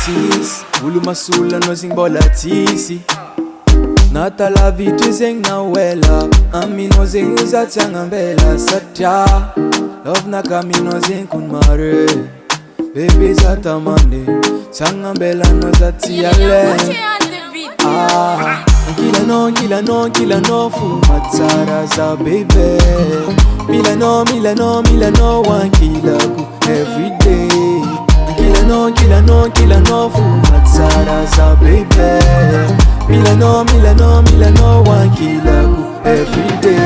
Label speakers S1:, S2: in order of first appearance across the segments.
S1: tsisy olo masolo anao zegny mbola tsisy natala vitry zegny na wela aminao zegny za tsy agnambela satria lovenaka aminao zegny kony mare bebe za tamande tsy agnambelanao za tsy ale Kilanao fu matsara za baby Milano wankilaku everyday Kilano fu matsara za baby Milano wankilaku everyday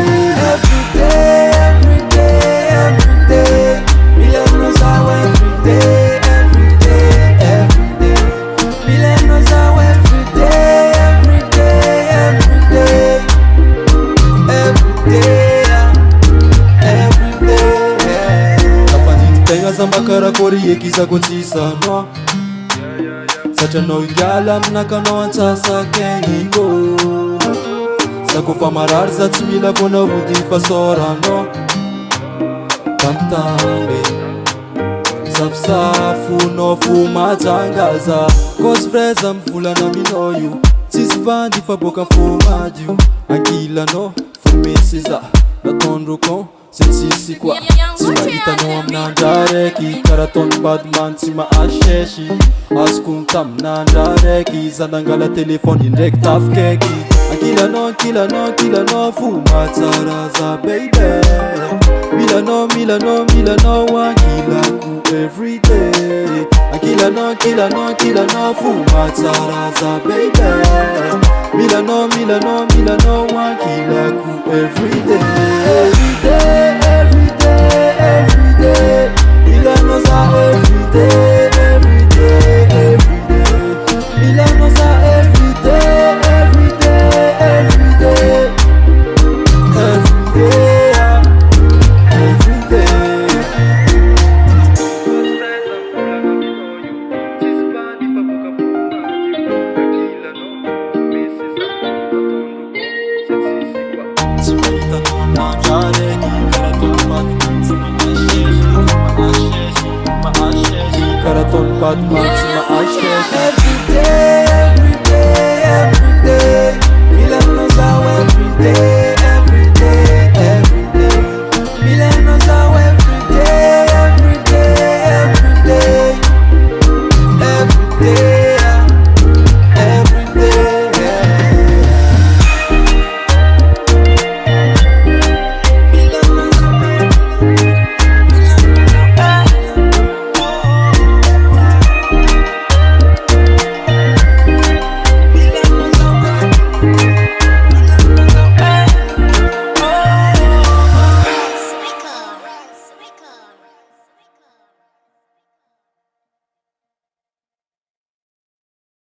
S1: Milano za everyday Milano za Zambakarakory ekizako tsisa no satria anao ingala aminakanao antsasakegny go sako fa marary za tsy mila vona vody fa sorano tamtambe safosafonao fo majangaza cause vrai za mivolana aminao io tsisy vandy fa boka fo madio ankilanao fo mesy za natondroko sy tsisy koa tsy mahitanao amin'andra raiky karaha ataony Badman tsy mahasheshy azoko tamin'andra raiky za nangala telefony indraiky tafikaiky ankilanao fo matsara za baby Milano ankilako everyday Ankilanao fo matsara za baby Milano ankilako everyday Milano za everyday Milano za everyday Badman to my everyday Milano za everyday